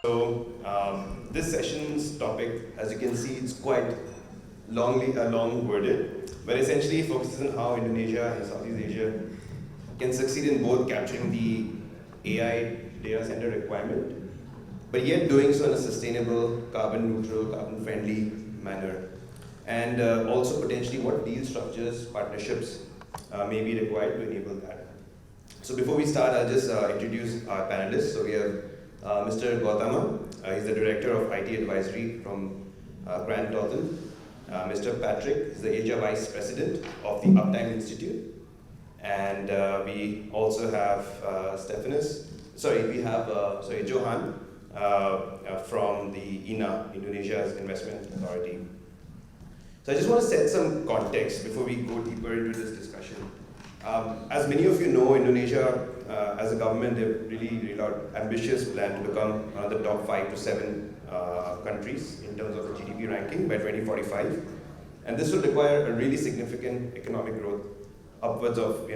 So this session's topic, as you can see, it's quite long-worded, but essentially it focuses on how Indonesia and Southeast Asia can succeed in both capturing the AI data center requirement, but yet doing so in a sustainable, carbon-neutral, carbon-friendly manner. And also potentially what deal structures, partnerships may be required to enable that. So before we start, I'll just introduce our panelists. So we have Mr. Gautama, he's the Director of IT Advisory from Grant Thornton. Mr. Patrick is the Asia Vice President of the Uptime Institute. And we also have Johan from the INA, Indonesia's Investment Authority. So I just want to set some context before we go deeper into this discussion. As many of you know, Indonesia, as a government, they've really got ambitious plan to become one of the top 5 to 7 countries in terms of the GDP ranking by 2045. And this will require a really significant economic growth, upwards of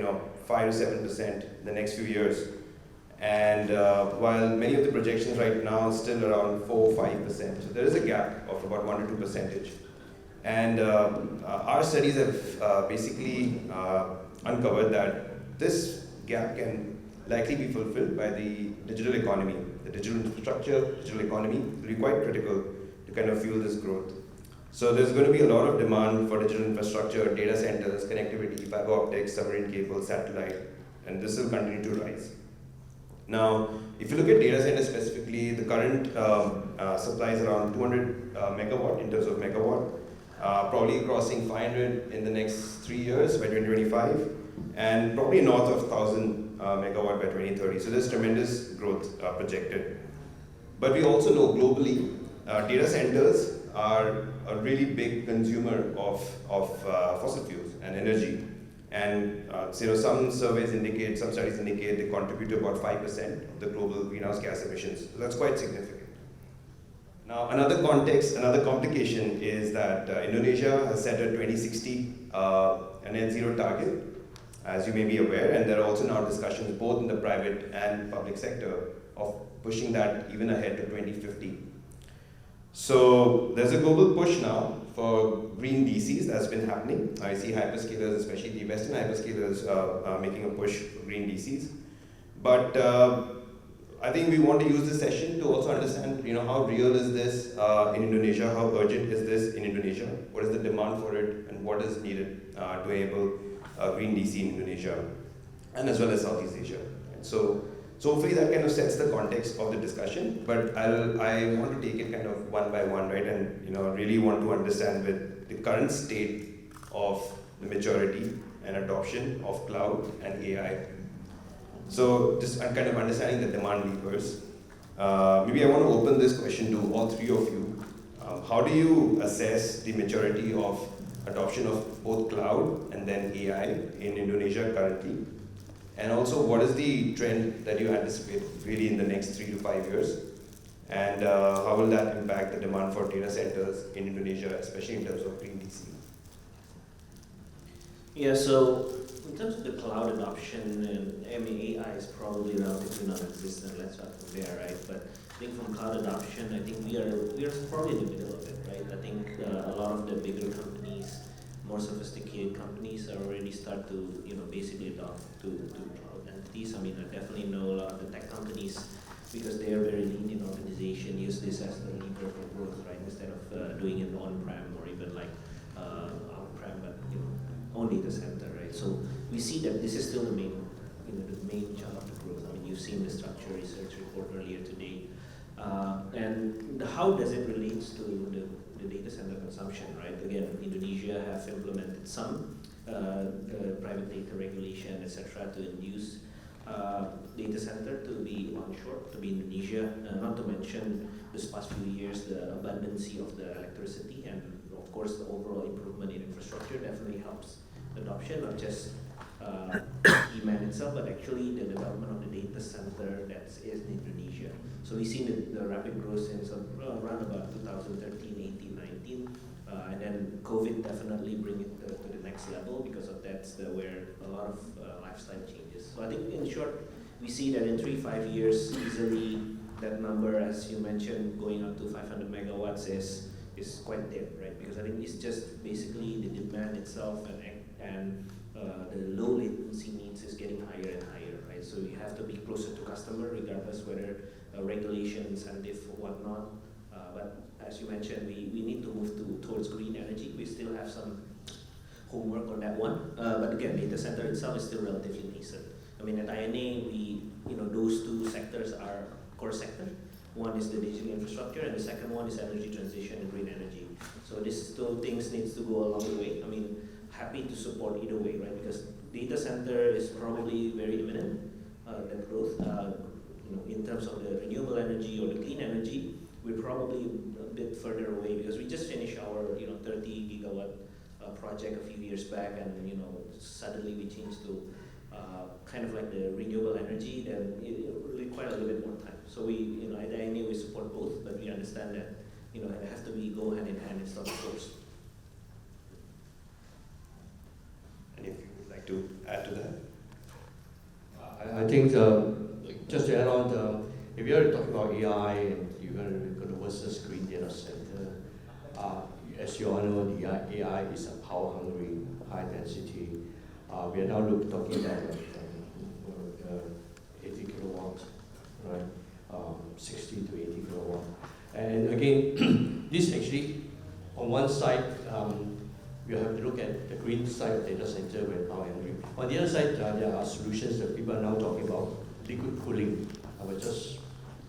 5 to 7% in the next few years. And while many of the projections right now are still around 4 or 5%, so there is a gap of about 1 to 2%. And our studies have basically uncovered that this gap can likely be fulfilled by the digital economy. The digital infrastructure, digital economy will be quite critical to kind of fuel this growth. So there's going to be a lot of demand for digital infrastructure, data centers, connectivity, fiber optics, submarine cables, satellite, and this will continue to rise. Now, if you look at data centers specifically, the current supply is around 200 megawatt in terms of megawatt, probably crossing 500 in the next 3 years by 2025, and probably north of 1,000 megawatt by 2030. So there's tremendous growth projected. But we also know globally, data centers are a really big consumer of fossil fuels and energy. And some studies indicate they contribute to about 5% of the global greenhouse gas emissions. So that's quite significant. Now, another complication is that Indonesia has set a 2060 a net zero target, as you may be aware, and there are also now discussions both in the private and public sector of pushing that even ahead to 2050. So there's a global push now for green DCs that's been happening. I see hyperscalers, especially the Western hyperscalers, making a push for green DCs. But I think we want to use this session to also understand, how real is this in Indonesia? How urgent is this in Indonesia? What is the demand for it, and what is needed to enable green DC in Indonesia, and as well as Southeast Asia? And so hopefully that kind of sets the context of the discussion. But I want to take it kind of one by one, right? And really want to understand with the current state of the maturity and adoption of cloud and AI. So just kind of understanding the demand levers. Maybe I want to open this question to all three of you. How do you assess the maturity of adoption of both cloud and then AI in Indonesia currently? And also, what is the trend that you anticipate really in the next 3 to 5 years? And how will that impact the demand for data centers in Indonesia, especially in terms of green DC? Yeah, so in terms of the cloud adoption, AI is probably relatively non-existent. Let's start from there, right? But I think from cloud adoption, I think we are probably in the middle of it, right? I think a lot of the bigger companies, more sophisticated companies, are already start to basically adopt to cloud entities. I mean, I definitely know a lot of the tech companies, because they are very lean in organization, use this as the lever for growth, right? Instead of doing it on-prem or even like on-prem, but on data center, right? So we see that this is still the main chunk of the growth. I mean, you've seen the structure research report earlier today, and how does it relate to the data center consumption, right? Again, Indonesia have implemented some private data regulation, etc., to induce data center to be onshore, to be Indonesia. Not to mention this past few years, the abundancy of the electricity, and of course the overall improvement in infrastructure definitely helps adoption, not just demand itself, but actually the development of the data center that is in Indonesia. So we've seen the rapid growth since around about 2013, 18, 19, and then COVID definitely bring it to the next level, because of that's where a lot of lifestyle changes. So I think in short, we see that in 3-5 years, easily that number, as you mentioned, going up to 500 megawatts is quite there, right? Because I think it's just basically the demand itself and the low latency needs is getting higher and higher, right? So you have to be closer to customer, regardless whether regulation, incentive, or whatnot. But as you mentioned, we need to move towards green energy. We still have some homework on that one. But again, data center itself is still relatively nascent. I mean, at INA, those two sectors are core sector. One is the digital infrastructure, and the second one is energy transition and green energy. So these two things needs to go along the way. I mean, happy to support either way, right? Because data center is probably very imminent, that growth. In terms of the renewable energy or the clean energy, we're probably a bit further away because we just finished our 30 gigawatt project a few years back, and suddenly we changed to kind of like the renewable energy. Then it requires a little bit more time. So we, at INA, we support both, but we understand that it has to go hand in hand instead of close. And if you would like to add to that? I think just to add on, if you're talking about AI and you're going to versus green data center, as you all know, the AI is a power-hungry, high-density. We are now talking about 80 kilowatts, right? 60 to 80 kilowatts. And again, this actually, on one side, you have to look at the green side of data center with power hungry. On the other side, there are solutions that people are now talking about, liquid cooling. I was just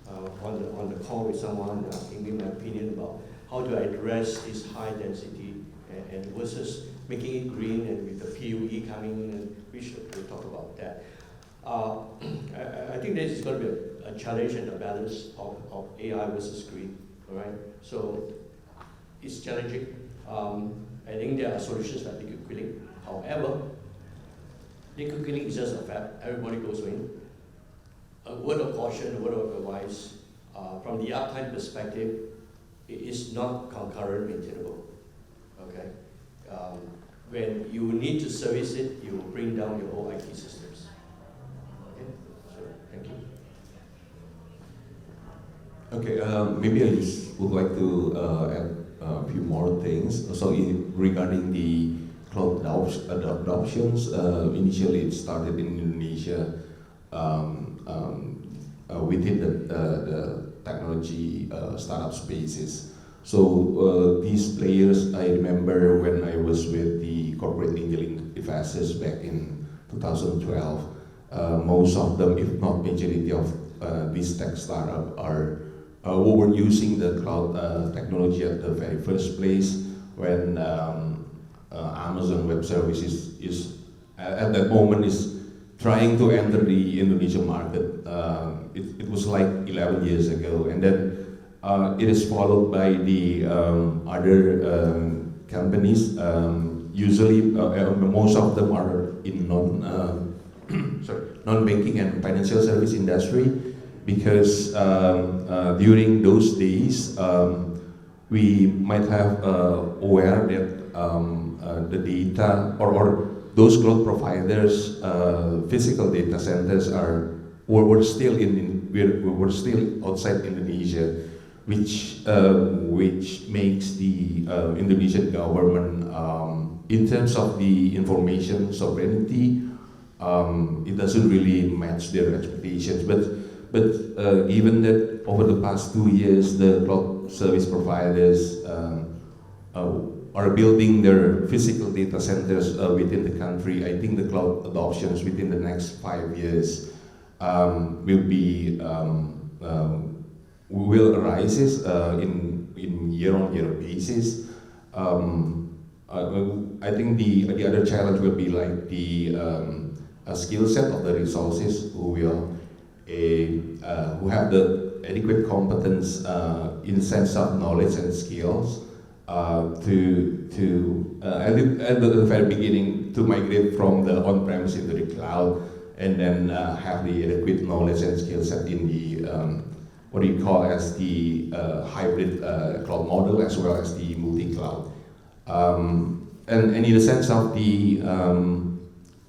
on the call with someone asking me my opinion about how to address this high density and versus making it green, and with the PUE coming in, and we'll talk about that. I think this is going to be a challenge and a balance of AI versus green, all right? So it's challenging. I think there are solutions like liquid cooling. However, liquid cooling is just a fact. Everybody goes in. A word of caution, a word of advice, from the uptime perspective, it is not concurrent maintainable, okay? When you need to service it, you will bring down your whole IT systems. Okay, so thank you. Okay, maybe I just would like to add a few more things. So regarding the cloud adoptions, initially it started in Indonesia within the technology startup spaces. So these players, I remember when I was with the corporate angel investors back in 2012, most of them, if not majority of these tech startups are who were using the cloud technology at the very first place when Amazon Web Services is at that moment is trying to enter the Indonesian market. It was like 11 years ago, and then it is followed by the other companies. Usually, most of them are in non-banking and financial service industry, because during those days we might have aware that the data or those cloud providers, physical data centers were still outside Indonesia, which makes the Indonesian government, in terms of the information sovereignty, it doesn't really match their expectations. But given that over the past 2 years, the cloud service providers are building their physical data centers within the country, I think the cloud adoptions within the next 5 years will arise in year-on-year basis. I think the other challenge will be like the skill set of the resources who have the adequate competence in the sense of knowledge and skills to at the very beginning to migrate from the on-premise into the cloud, and then have the adequate knowledge and skill set in the what do you call as the hybrid cloud model, as well as the multi-cloud. And in the sense of the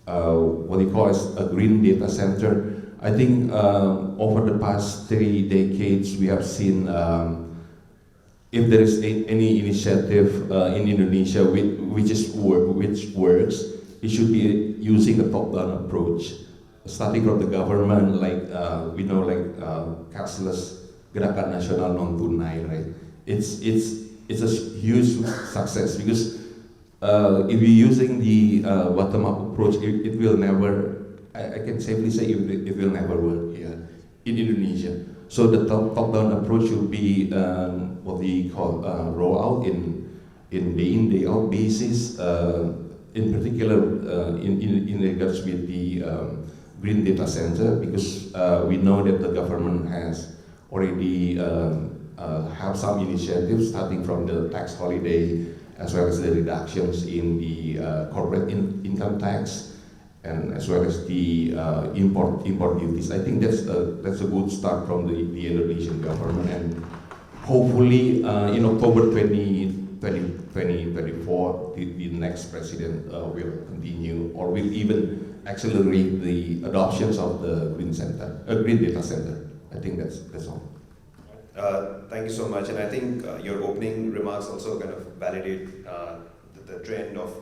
what do you call as a green data center, I think over the past 3 decades, we have seen if there is any initiative in Indonesia which works, it should be using a top-down approach, starting from the government, like we know, like cashless Gerakan Nasional Non Tunai, right? It's a huge success because if you're using the bottom-up approach, it will never. I can safely say it will never work here in Indonesia. So the top-down approach should be what we call rollout in day-in, day-out basis. In particular, in regards with the green data center, because we know that the government has already have some initiatives starting from the tax holiday as well as the reductions in the corporate income tax, and as well as the import duties. I think that's a good start from the Indonesian government, and hopefully in October 2024, the next president will continue or will even accelerate the adoptions of the green data center. I think that's all. Thank you so much, and I think your opening remarks also kind of validate the trend of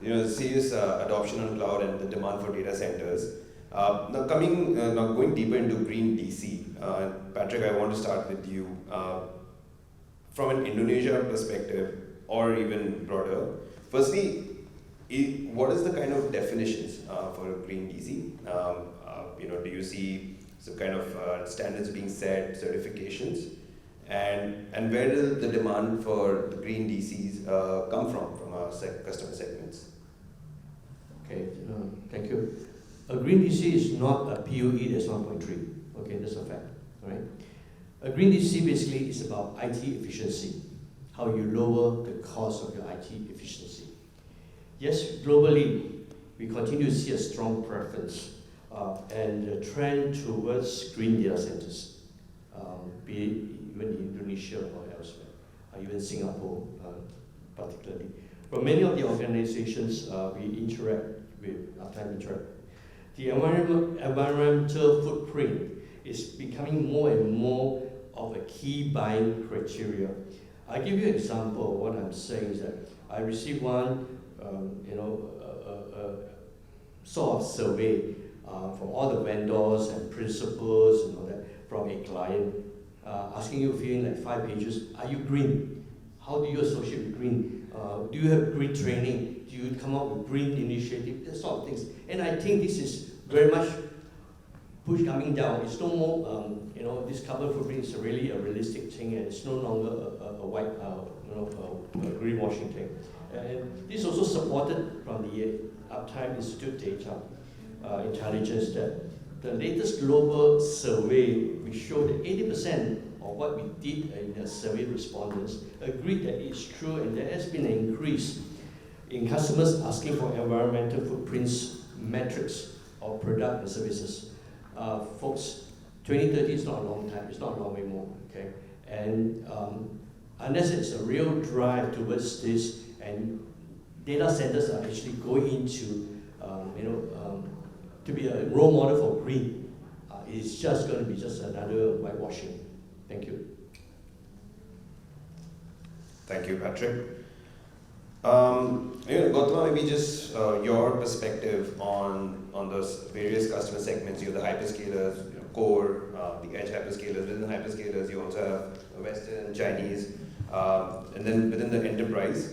the serious adoption on cloud and the demand for data centers. Now going deeper into green DC, Patrick, I want to start with you. From an Indonesia perspective, or even broader, firstly, what is the kind of definitions for a green DC? Do you see some kind of standards being set, certifications, and where does the demand for the green DCs come from our customer segments? Okay, thank you. A green DC is not a PUE that's 1.3. Okay, that's a fact, right? A green DC basically is about IT efficiency, how you lower the cost of your IT efficiency. Yes, globally, we continue to see a strong preference and a trend towards green data centers, be it even in Indonesia or elsewhere, even Singapore particularly. For many of the organizations we interact with, the environmental footprint is becoming more and more of a key buying criteria. I'll give you an example. What I'm saying is that I received one, sort of survey from all the vendors and principals and all that from a client, asking you, filling like 5 pages, are you green? How do you associate with green? Do you have green training? Do you come up with green initiative? That sort of things. And I think this is very much push coming down. It's no more, this carbon footprint is really a realistic thing, and it's no longer a white, greenwashing thing. And this is also supported from the Uptime Institute data intelligence that the latest global survey, we showed that 80% of what we did in the survey respondents agreed that it's true, and there has been an increase in customers asking for environmental footprints metrics of product and services. Folks, 2030 is not a long time, it's not a long way more, okay? And unless it's a real drive towards this, and data centers are actually going into, to be a role model for green, it's just going to be just another whitewashing. Thank you. Thank you, Patrick. Gautama, maybe just your perspective on those various customer segments. You have the hyperscalers, core, the edge hyperscalers. Within the hyperscalers, you also have Western, Chinese, and then within the enterprise.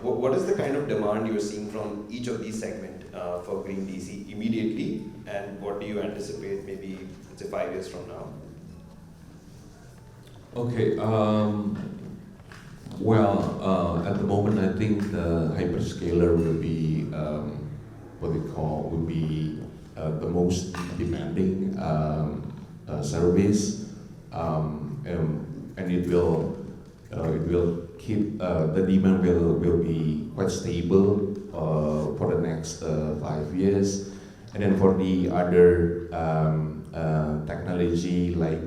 What is the kind of demand you're seeing from each of these segments for green DC immediately, and what do you anticipate maybe, let's say, 5 years from now? Okay. At the moment, I think the hyperscaler will be the most demanding service, and it will keep the demand will be quite stable for the next 5 years, and then for the other technology like.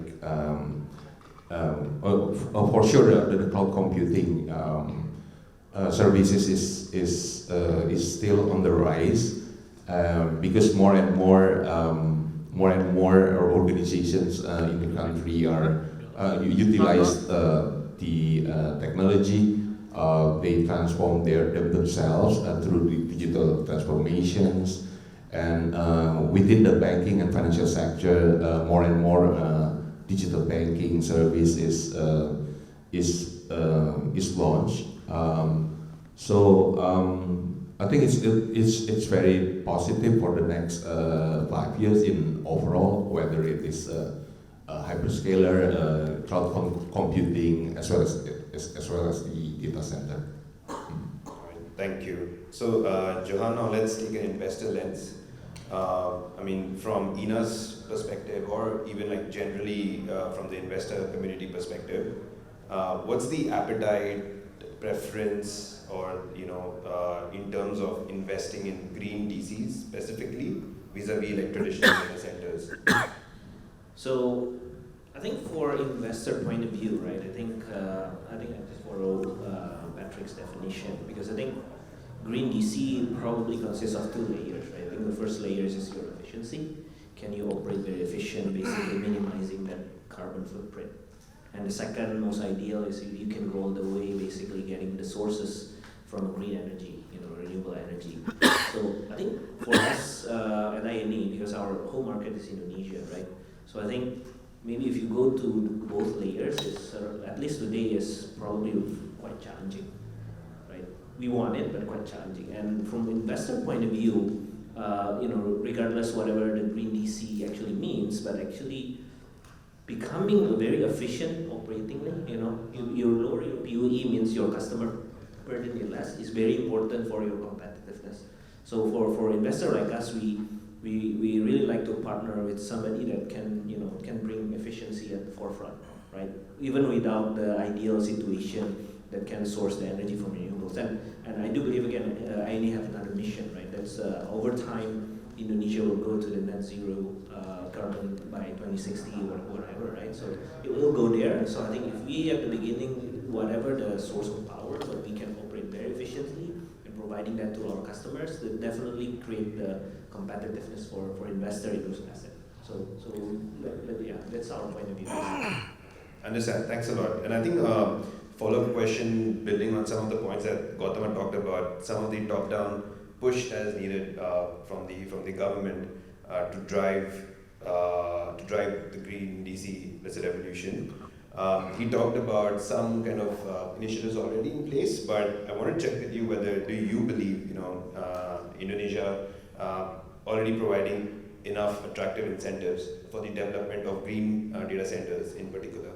For sure, the cloud computing services is still on the rise because more and more more and more organizations in the country are utilize the technology. They transform themselves through the digital transformations, and within the banking and financial sector, more and more digital banking service is launched. I think it's very positive for the next 5 years in overall, whether it is hyperscaler, cloud computing, as well as the data center. All right, thank you. So, Johan, now let's take an investor lens. I mean, from INA's perspective, or even like generally from the investor community perspective, what's the appetite, preference, or in terms of investing in green DCs specifically, vis-a-vis like traditional data centers? So, I think for investor point of view, right? I think I just follow Patrick's definition, because I think green DC probably consists of 2 layers, right? I think the first layer is just your efficiency. Can you operate very efficient, basically minimizing that carbon footprint? And the second most ideal is if you can go all the way, basically getting the sources from green energy, renewable energy. So I think for us at INE, because our home market is Indonesia, right? So I think maybe if you go to both layers, it's at least today is probably quite challenging, right? We want it, but quite challenging. And from investor point of view, regardless whatever the green DC actually means, but actually becoming a very efficient operatingly, you lower your PUE means your customer burden is less, is very important for your competitiveness. So for investor like us, we really like to partner with somebody that can bring efficiency at the forefront, right? Even without the ideal situation that can source the energy from renewables. And I do believe, again, INE have another mission, right? That's over time, Indonesia will go to the net zero carbon by 2060 or whatever, right? So it will go there. So I think if we at the beginning, whatever the source of power, but we can operate very efficiently and providing that to our customers, that definitely create the competitiveness for investor in those assets. So yeah, that's our point of view. Understand. Thanks a lot. And I think follow-up question, building on some of the points that Gautama talked about, some of the top-down push that is needed from the government to drive the green DC revolution. He talked about some kind of initiatives already in place, but I want to check with you whether do you believe Indonesia already providing enough attractive incentives for the development of green data centers in particular?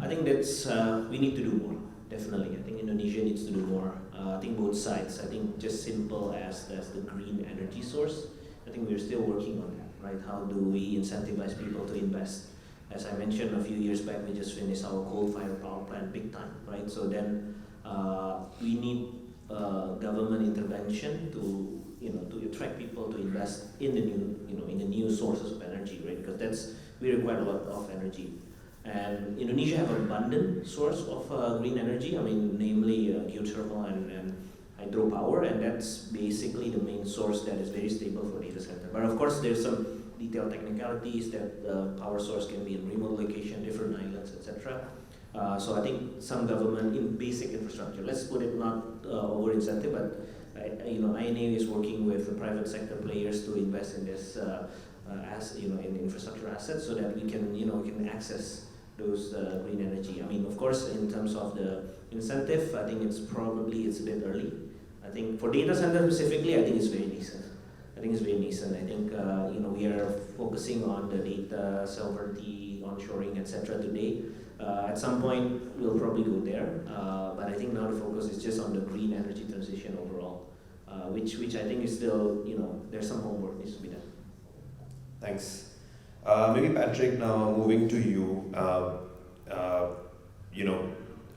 I think that's we need to do more. Definitely, I think Indonesia needs to do more. I think both sides. I think just simple as the green energy source. I think we're still working on that, right? How do we incentivize people to invest? As I mentioned a few years back, we just finished our coal-fired power plant big time, right? So then we need government intervention to attract people to invest in the new sources of energy, right? Because we require a lot of energy. And Indonesia have an abundant source of green energy, namely geothermal and hydropower, and that's basically the main source that is very stable for data center. But of course, there's some detailed technicalities that the power source can be in remote location, different islands, etc. So I think some government in basic infrastructure, let's put it not over incentive, but INA is working with the private sector players to invest in this in infrastructure assets so that we can access those green energy. Of course, in terms of the incentive, I think it's a bit early. I think for data center specifically, I think it's very nascent. I think we are focusing on the data sovereignty, onshoring, etc. today. At some point, we'll probably go there, but I think now the focus is just on the green energy transition overall, which I think is still, there's some homework needs to be done. Thanks. Maybe Patrick, now moving to you,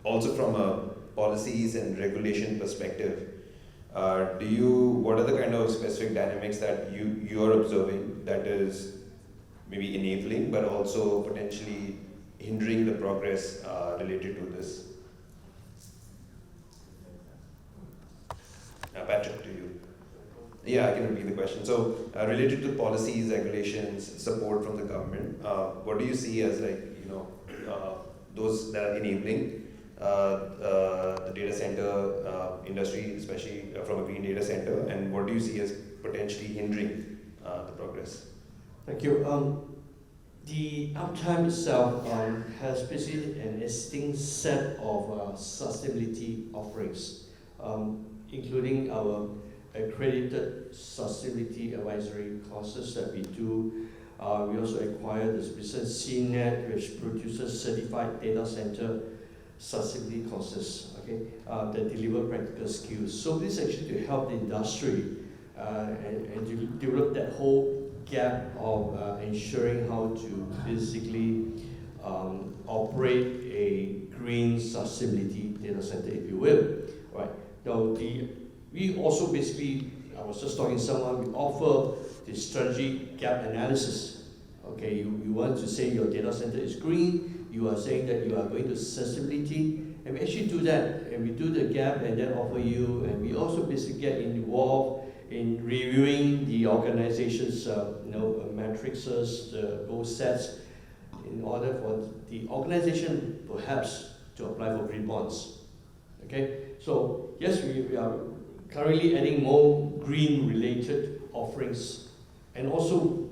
also from a policies and regulation perspective, what are the kind of specific dynamics that you're observing that is maybe enabling but also potentially hindering the progress related to this? Patrick, to you. Yeah, I can repeat the question. So, related to policies, regulations, support from the government, what do you see as those that are enabling the data center industry, especially from a green data center, and what do you see as potentially hindering the progress? Thank you. The uptime itself has basically an distinct set of sustainability offerings, including our accredited sustainability advisory courses that we do. We also acquired this business CNET, which produces certified data center sustainability courses, okay, that deliver practical skills. So this is actually to help the industry and to develop that whole gap of ensuring how to basically operate a green sustainability data center, if you will. Right. Now, we also basically, I was just talking to someone, we offer the strategy gap analysis. Okay, you want to say your data center is green, you are saying that you are going to sustainability, and we actually do that, and we do the gap and then offer you, and we also basically get involved in reviewing the organization's matrices, the goal sets, in order for the organization perhaps to apply for green bonds. Okay, so yes, we are currently adding more green related offerings, and also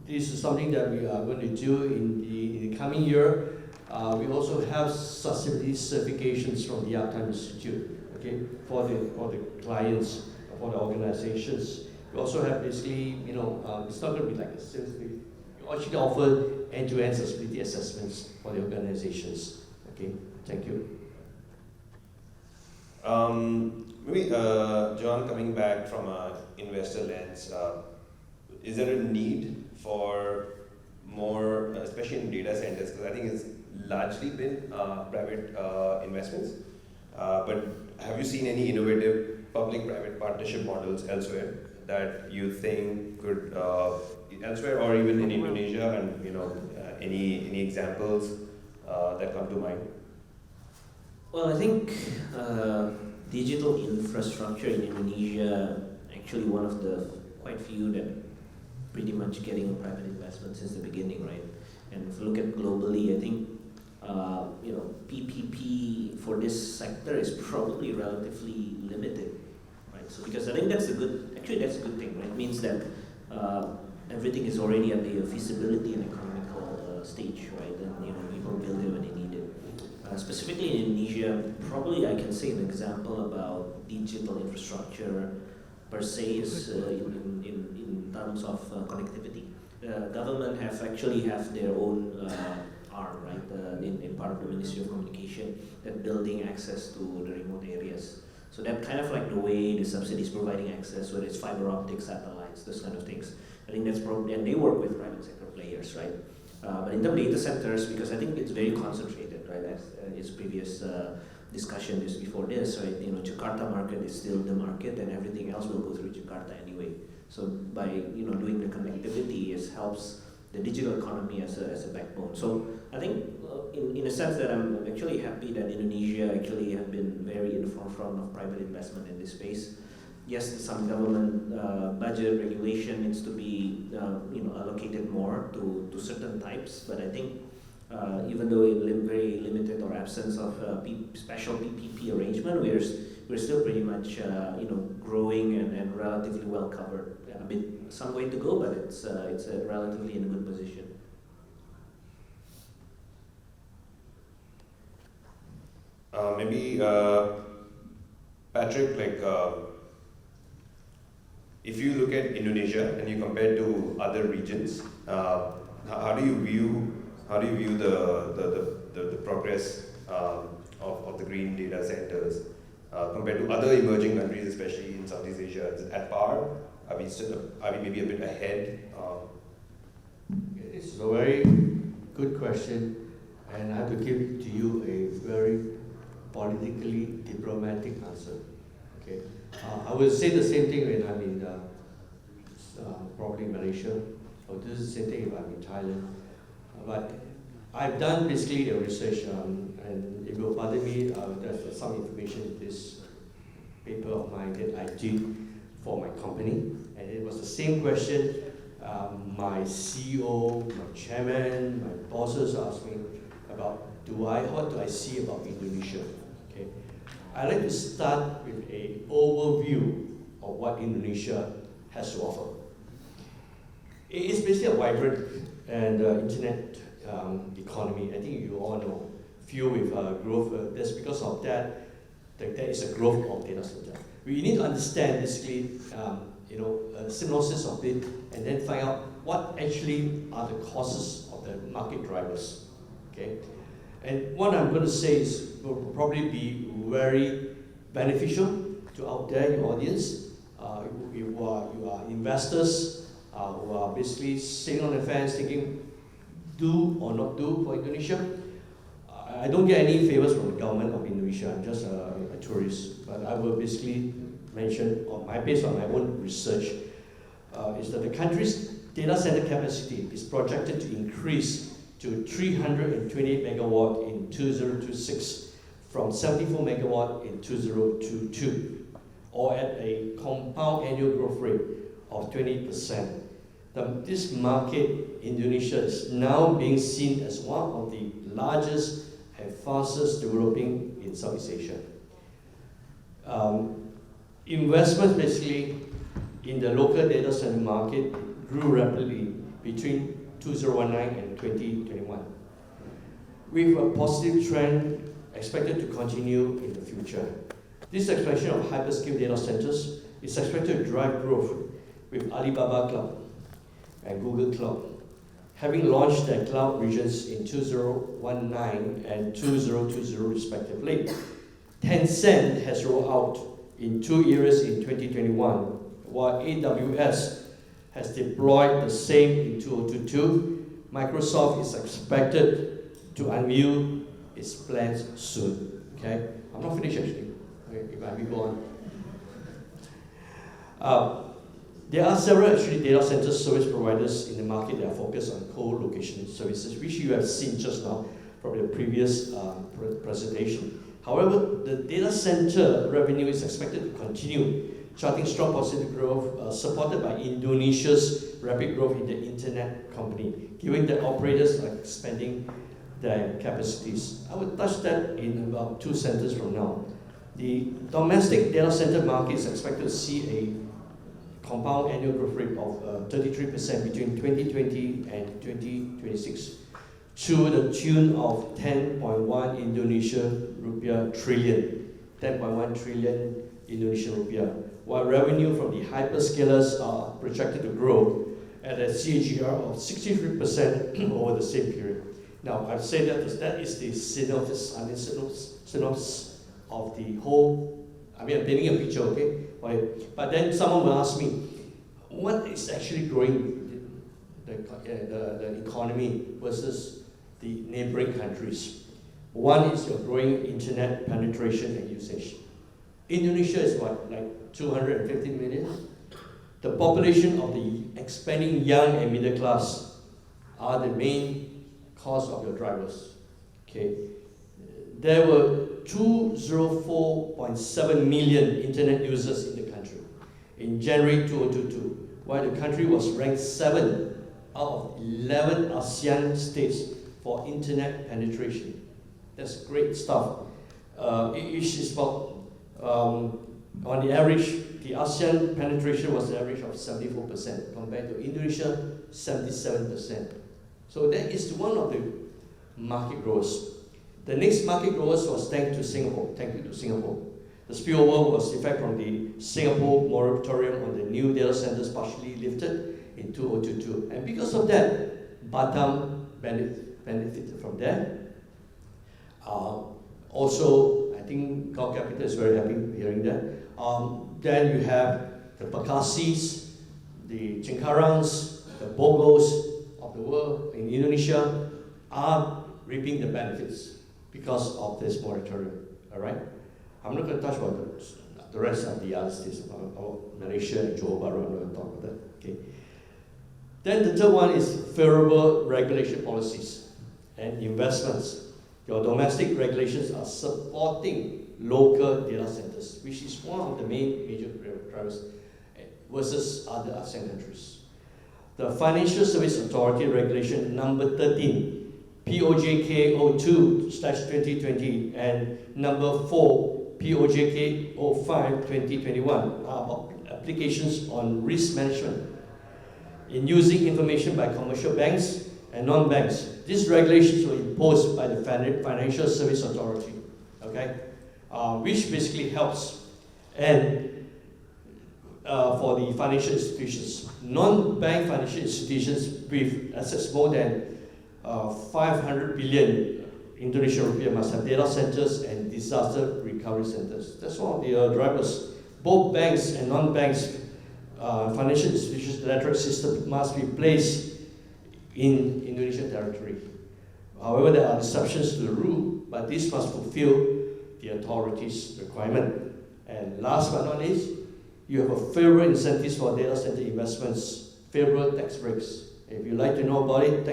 this is something that we are going to do in the coming year. We also have sustainability certifications from the Uptime Institute, okay, for the clients, for the organizations. We also have basically, it's not going to be like a sales thing. We actually offer end-to-end sustainability assessments for the organizations. Okay, thank you. Maybe, John, coming back from an investor lens, is there a need for more, especially in data centers, because I think it's largely been private investments, but have you seen any innovative public-private partnership models elsewhere that you think could, elsewhere or even in Indonesia, and any examples that come to mind? Well, I think digital infrastructure in Indonesia, actually one of the quite few that pretty much getting a private investment since the beginning, right? And if you look at globally, I think PPP for this sector is probably relatively limited, right? So because I think that's a good thing, right? It means that everything is already at the feasibility and economical stage, right? And people build it when they need it. Specifically in Indonesia, probably I can say an example about digital infrastructure per se is in terms of connectivity. Government actually have their own arm, right, in part of the Ministry of Communication, that building access to the remote areas. So that kind of like the way the subsidies providing access, whether it's fiber optic, satellites, those kind of things. I think that's probably, and they work with private sector players, right? But in the data centers, because I think it's very concentrated, right? As its previous discussion just before this, right? Jakarta market is still the market, and everything else will go through Jakarta anyway. So by doing the connectivity, it helps the digital economy as a backbone. So I think in a sense that I'm actually happy that Indonesia actually have been very in the forefront of private investment in this space. Yes, some government budget regulation needs to be allocated more to certain types, but I think even though in very limited or absence of special PPP arrangement, we're still pretty much growing and relatively well covered. A bit some way to go, but it's relatively in a good position. Maybe Patrick, if you look at Indonesia and you compare to other regions, how do you view the progress of the green data centers compared to other emerging countries, especially in Southeast Asia? Is it at par? Are we maybe a bit ahead? It's a very good question, and I have to give it to you a very politically diplomatic answer. Okay, I will say the same thing when I'm in probably Malaysia, or this is the same thing if I'm in Thailand. But I've done basically the research, and if you'll pardon me, there's some information in this paper of mine that I did for my company. And it was the same question my CEO, my chairman, my bosses asked me about what do I see about Indonesia? Okay. I'd like to start with an overview of what Indonesia has to offer. It is basically a vibrant and internet economy. I think you all know, fueled with growth. That's because of that there is a growth of data center. We need to understand basically, a synopsis of it, and then find out what actually are the causes of the market drivers. Okay, and what I'm going to say will probably be very beneficial to out there, your audience. You are investors who are basically sitting on the fence thinking, do or not do for Indonesia. I don't get any favors from the government of Indonesia. I'm just a tourist, but I will basically mention, based on my own research, is that the country's data center capacity is projected to increase to 328 megawatt in 2026 from 74 megawatt in 2022, or at a compound annual growth rate of 20%. This market, Indonesia, is now being seen as one of the largest and fastest developing in Southeast Asia. Investment basically in the local data center market grew rapidly between 2019 and 2021, with a positive trend expected to continue in the future. This expansion of hyperscale data centers is expected to drive growth, with Alibaba Cloud and Google Cloud having launched their cloud regions in 2019 and 2020 respectively. Tencent has rolled out in 2 areas in 2021, while AWS has deployed the same in 2022. Microsoft is expected to unveil its plans soon. Okay, I'm not finished actually. Okay, if I go on. There are several actually data center service providers in the market that are focused on co-location services, which you have seen just now from the previous presentation. However, the data center revenue is expected to continue, charting strong positive growth, supported by Indonesia's rapid growth in the internet company, given that operators are expanding their capacities. I will touch that in about 2 sentences from now. The domestic data center market is expected to see a compound annual growth rate of 33% between 2020 and 2026, to the tune of 10.1 Indonesian rupiah trillion, 10.1 trillion Indonesian rupiah, while revenue from the hyperscalers are projected to grow at a CAGR of 63% over the same period. Now, I've said that is the synopsis of the whole. I'm painting a picture, okay? But then someone will ask me, what is actually growing the economy versus the neighboring countries? One is your growing internet penetration and usage. Indonesia is what, like 250 million? The population of the expanding young and middle class are the main cause of your drivers. Okay, there were 204.7 million internet users in the country in January 2022, while the country was ranked 7 out of 11 ASEAN states for internet penetration. That's great stuff. It is about, on the average, the ASEAN penetration was an average of 74% compared to Indonesia, 77%. So that is one of the market growers. The next market growers was thanks to Singapore. The spillover was in fact from the Singapore moratorium on the new data centers partially lifted in 2022. And because of that, Batam benefited from that. Also, I think Gulf Capital is very happy hearing that. Then you have the Bekassis, the Cikarrangs, the Bogos of the world in Indonesia are reaping the benefits because of this moratorium. All right? I'm not going to touch about the rest of the other states, about Malaysia and Johor Bahru. I'm not going to talk about that. Okay. Then the third one is favorable regulation policies and investments. Your domestic regulations are supporting local data centers, which is one of the main major drivers. versus other ASEAN countries. The Financial Service Authority Regulation number 13, POJK 02/2020, and number 4, POJK 05/2021 are about applications on risk management in using information by commercial banks and non-banks. These regulations were imposed by the Financial Service Authority, okay, which basically helps for the financial institutions. Non-bank financial institutions with assets more than 500 billion Indonesian rupiah must have data centers and disaster recovery centers. That's one of the drivers. Both banks and non-banks financial institutions' electric system must be placed in Indonesian territory. However, there are exceptions to the rule, but this must fulfill the authority's requirement. And last but not least, you have a favorable incentives for data center investments, favorable tax breaks. If you like to know about it,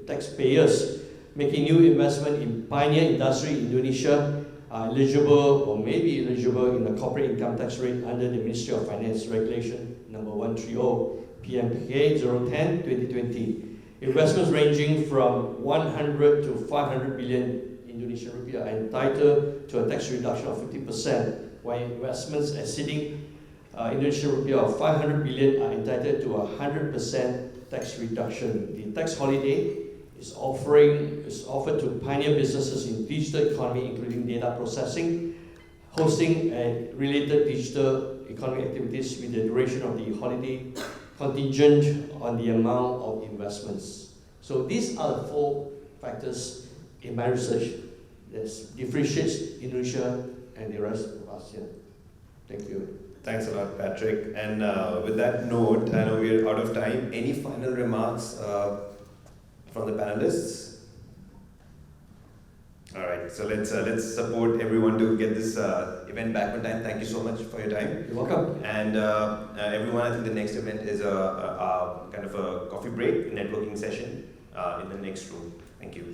taxpayers making new investment in pioneer industry in Indonesia are eligible or may be eligible in the corporate income tax rate under the Ministry of Finance Regulation number 130 PMK 010/2020. Investments ranging from 100 to 500 billion Indonesian rupiah are entitled to a tax reduction of 50%, while investments exceeding Indonesian rupiah of 500 billion are entitled to a 100% tax reduction. The tax holiday is offered to pioneer businesses in digital economy, including data processing, hosting, and related digital economy activities, with the duration of the holiday contingent on the amount of investments. So these are the 4 factors in my research that differentiates Indonesia and the rest of ASEAN. Thank you. Thanks a lot, Patrick. And with that note, I know we're out of time. Any final remarks from the panelists? All right, so let's support everyone to get this event back on time. Thank you so much for your time. You're welcome. And everyone, I think the next event is a kind of a coffee break, networking session in the next room. Thank you.